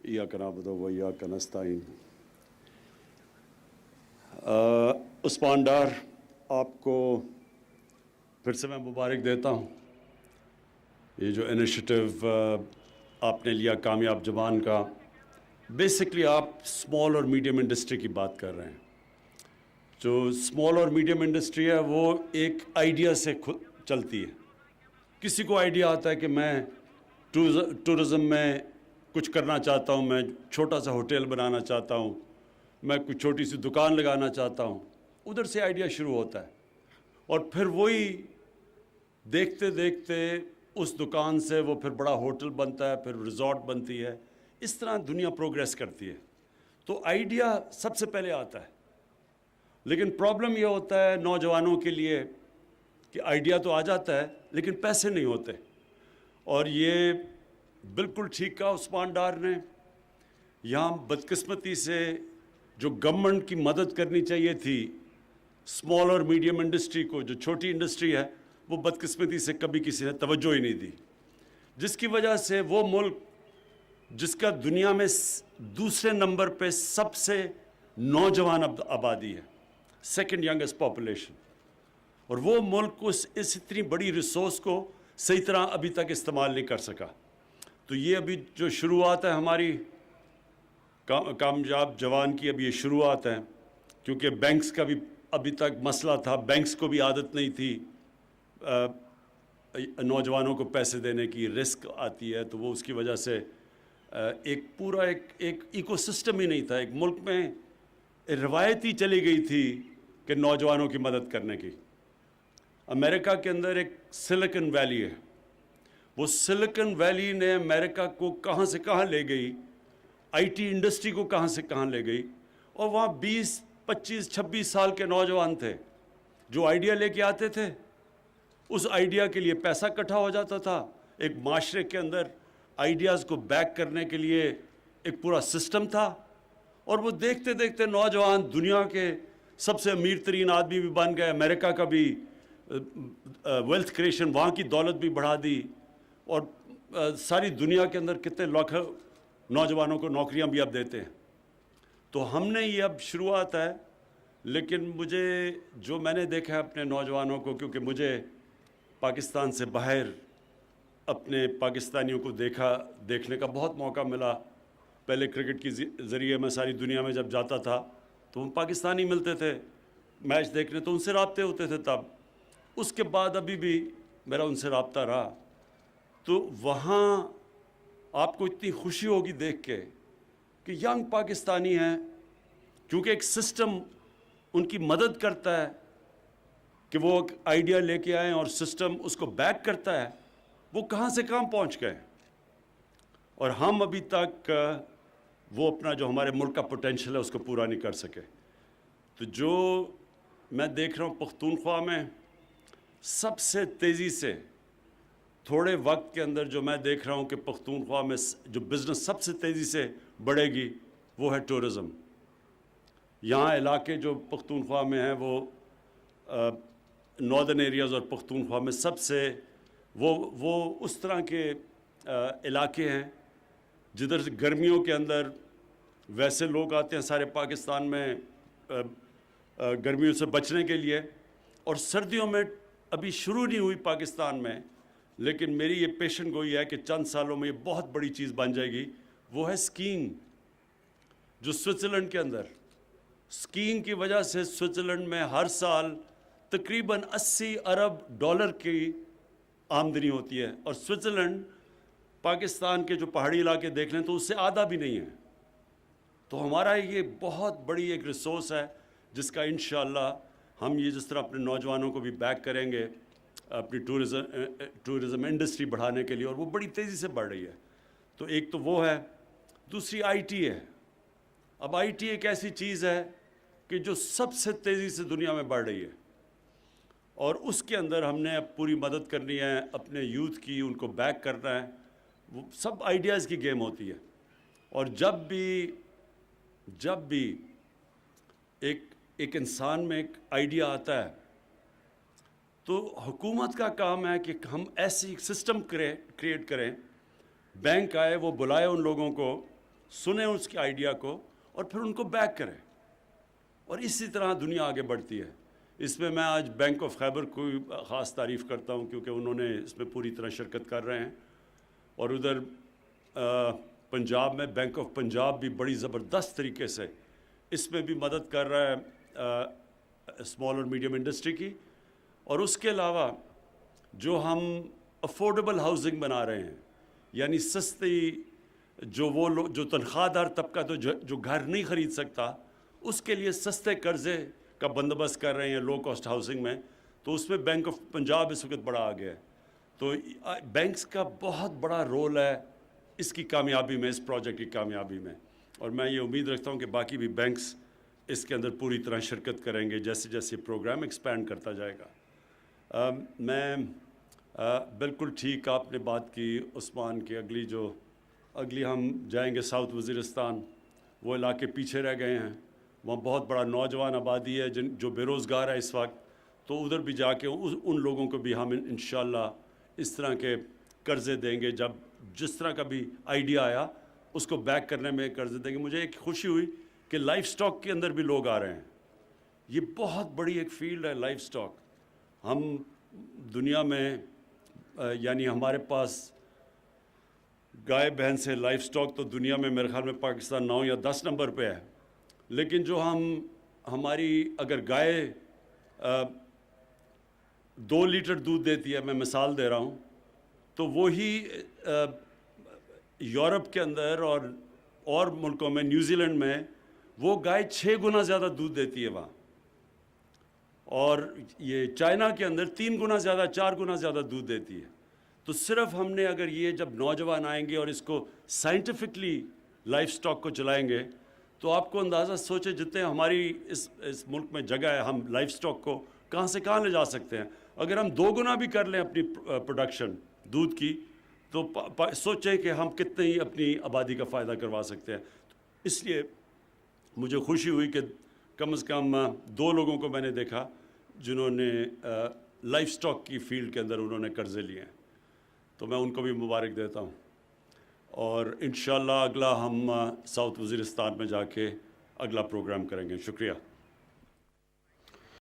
इय्याक नअबुदु व इय्याक नस्तईन। उस्मान डार, आपको फिर से मैं मुबारक देता हूँ। ये जो इनिशिएटिव आपने लिया कामयाब जवान का, बेसिकली आप स्मॉल और मीडियम इंडस्ट्री की बात कर रहे हैं। जो स्मॉल और मीडियम इंडस्ट्री है वो एक आइडिया से खुद चलती है। किसी को आइडिया आता है कि मैं टूरिज़म में कुछ करना चाहता हूँ, मैं छोटा सा होटल बनाना चाहता हूँ, मैं कुछ छोटी सी दुकान लगाना चाहता हूँ, उधर से आइडिया शुरू होता है और फिर वही देखते देखते उस दुकान से वो फिर बड़ा होटल बनता है, फिर रिज़ॉर्ट बनती है। इस तरह दुनिया प्रोग्रेस करती है। तो आइडिया सबसे पहले आता है, लेकिन प्रॉब्लम ये होता है नौजवानों के लिए कि आइडिया तो आ जाता है लेकिन पैसे नहीं होते। और ये बिल्कुल ठीक कहा उस्मान डार ने। यहाँ बदकिस्मती से जो गवर्नमेंट की मदद करनी चाहिए थी स्मॉल और मीडियम इंडस्ट्री को, जो छोटी इंडस्ट्री है, वो बदकिस्मती से कभी किसी ने तवज्जो ही नहीं दी, जिसकी वजह से वो मुल्क जिसका दुनिया में दूसरे नंबर पे सबसे नौजवान आबादी है, सेकंड यंगेस्ट पॉपुलेशन, और वो मुल्क इस इतनी बड़ी रिसोर्स को सही तरह अभी तक इस्तेमाल नहीं कर सका। तो ये अभी जो शुरुआत है हमारी कामयाब जवान की, अभी ये शुरुआत है, क्योंकि बैंक्स का भी अभी तक मसला था। बैंक्स को भी आदत नहीं थी नौजवानों को पैसे देने की, रिस्क आती है, तो वो उसकी वजह से एक पूरा एक इकोसिस्टम ही नहीं था। एक मुल्क में रवायत ही चली गई थी कि नौजवानों की मदद करने की। अमेरिका के अंदर एक सिलिकॉन वैली है, वो सिलिकॉन वैली ने अमेरिका को कहाँ से कहाँ ले गई, आईटी इंडस्ट्री को कहाँ से कहाँ ले गई। और वहाँ 20, 25, 26 साल के नौजवान थे जो आइडिया लेके आते थे। उस आइडिया के लिए पैसा इकट्ठा हो जाता था। एक माशरे के अंदर आइडियाज़ को बैक करने के लिए एक पूरा सिस्टम था, और वो देखते देखते नौजवान दुनिया के सबसे अमीर तरीन आदमी भी बन गए। अमेरिका का भी वेल्थ क्रिएशन, वहाँ की दौलत भी बढ़ा दी, और सारी दुनिया के अंदर कितने लाख नौजवानों को नौकरियाँ भी अब देते हैं। तो हमने ये अब शुरुआत है, लेकिन मुझे जो मैंने देखा है अपने नौजवानों को, क्योंकि मुझे पाकिस्तान से बाहर अपने पाकिस्तानियों को देखने का बहुत मौका मिला। पहले क्रिकेट के ज़रिए मैं सारी दुनिया में जब जाता था तो हम पाकिस्तानी मिलते थे मैच देखने, तो उनसे राब्ते होते थे तब। उसके बाद अभी भी मेरा उनसे राब्ता रहा। तो वहाँ आपको इतनी खुशी होगी देख के कि यंग पाकिस्तानी हैं, क्योंकि एक सिस्टम उनकी मदद करता है कि वो एक आइडिया लेके आएँ और सिस्टम उसको बैक करता है। वो कहाँ से कहाँ पहुँच गए, और हम अभी तक वो अपना जो हमारे मुल्क का पोटेंशियल है उसको पूरा नहीं कर सके। तो जो मैं देख रहा हूँ पख्तूनख्वा में सबसे तेज़ी से थोड़े वक्त के अंदर जो मैं देख रहा हूँ कि पख्तूनख्वा में जो बिज़नेस सबसे तेज़ी से बढ़ेगी वो है टूरिज़म। यहाँ इलाके जो पख्तूनख्वा में हैं वो नॉर्दर्न एरियाज़ और पख्तूनख्वा में सबसे वो उस तरह के इलाके हैं जिधर से गर्मियों के अंदर वैसे लोग आते हैं सारे पाकिस्तान में गर्मियों से बचने के लिए, और सर्दियों में अभी शुरू नहीं हुई पाकिस्तान में, लेकिन मेरी ये पेशन गोई है कि चंद सालों में ये बहुत बड़ी चीज़ बन जाएगी। वो है स्कीइंग। जो स्विट्ज़रलैंड के अंदर स्कीइंग की वजह से स्विट्ज़रलैंड में हर साल तकरीबन 80 अरब डॉलर की आमदनी होती है, और स्विट्ज़रलैंड पाकिस्तान के जो पहाड़ी इलाके देख लें तो उससे आधा भी नहीं है। तो हमारा ये बहुत बड़ी एक रिसोर्स है जिसका इंशाअल्लाह हम ये जिस तरह अपने नौजवानों को भी बैक करेंगे अपनी टूरिज़म इंडस्ट्री बढ़ाने के लिए, और वो बड़ी तेज़ी से बढ़ रही है। तो एक तो वो है, दूसरी आईटी है। अब आईटी एक ऐसी चीज़ है कि जो सबसे तेज़ी से दुनिया में बढ़ रही है, और उसके अंदर हमने अब पूरी मदद करनी है अपने यूथ की, उनको बैक करना है। वो सब आइडियाज़ की गेम होती है, और जब भी एक इंसान में एक आइडिया आता है तो हुकूमत का काम है कि हम ऐसी सिस्टम क्रिएट करें। बैंक आए, वो बुलाए उन लोगों को سنیں اس کے آئیڈیا کو اور پھر ان کو بیک کریں, اور اسی طرح دنیا آگے بڑھتی ہے. اس میں میں آج بینک آف خیبر کو خاص تعریف کرتا ہوں کیونکہ انہوں نے اس میں پوری طرح شرکت کر رہے ہیں, اور ادھر پنجاب میں بینک آف پنجاب بھی بڑی زبردست طریقے سے اس میں بھی مدد کر رہا ہے اسمال اور میڈیم انڈسٹری کی. اور اس کے علاوہ جو ہم افورڈیبل ہاؤسنگ بنا رہے ہیں, یعنی سستی, جو وہ لوگ جو تنخواہ دار طبقہ تو جو گھر نہیں خرید سکتا اس کے لیے سستے قرضے کا بندوبست کر رہے ہیں لو کاسٹ ہاؤسنگ میں, تو اس میں بینک آف پنجاب اس وقت بڑا آگے ہے. تو بینکس کا بہت بڑا رول ہے اس کی کامیابی میں, اس پروجیکٹ کی کامیابی میں, اور میں یہ امید رکھتا ہوں کہ باقی بھی بینکس اس کے اندر پوری طرح شرکت کریں گے جیسے جیسے پروگرام ایکسپینڈ کرتا جائے گا. میں بالکل ٹھیک آپ نے بات کی عثمان کہ اگلی ہم جائیں گے ساؤتھ وزیرستان, وہ علاقے پیچھے رہ گئے ہیں, وہاں بہت بڑا نوجوان آبادی ہے جو بے روزگار ہے اس وقت, تو ادھر بھی جا کے ان لوگوں کو بھی ہم انشاءاللہ اس طرح کے قرضے دیں گے. جس طرح کا بھی آئیڈیا آیا اس کو بیک کرنے میں قرضے دیں گے. مجھے ایک خوشی ہوئی کہ لائف سٹاک کے اندر بھی لوگ آ رہے ہیں. یہ بہت بڑی ایک فیلڈ ہے لائف سٹاک. ہم دنیا میں یعنی ہمارے پاس گائے بہن سے لائف سٹاک تو دنیا میں میرے خیال میں پاکستان 9 یا 10 نمبر پہ ہے, لیکن جو ہماری اگر گائے 2 لیٹر دودھ دیتی ہے, میں مثال دے رہا ہوں, تو وہی یورپ کے اندر اور ملکوں میں, نیوزی لینڈ میں وہ گائے 6 گنا زیادہ دودھ دیتی ہے وہاں, اور یہ چائنا کے اندر 3 گنا زیادہ 4 گنا زیادہ دودھ دیتی ہے. تو صرف ہم نے اگر یہ جب نوجوان آئیں گے اور اس کو سائنٹیفکلی لائف سٹاک کو چلائیں گے تو آپ کو اندازہ سوچے جتنے ہماری اس ملک میں جگہ ہے ہم لائف سٹاک کو کہاں سے کہاں لے جا سکتے ہیں. اگر ہم 2 گنا بھی کر لیں اپنی پروڈکشن دودھ کی تو سوچیں کہ ہم کتنے ہی اپنی آبادی کا فائدہ کروا سکتے ہیں. اس لیے مجھے خوشی ہوئی کہ کم از کم 2 لوگوں کو میں نے دیکھا جنہوں نے لائف سٹاک کی فیلڈ کے اندر انہوں نے قرضے لیے ہیں, تو میں ان کو بھی مبارک دیتا ہوں. اور انشاءاللہ اگلا ہم ساؤتھ وزیرستان میں جا کے اگلا پروگرام کریں گے. شکریہ.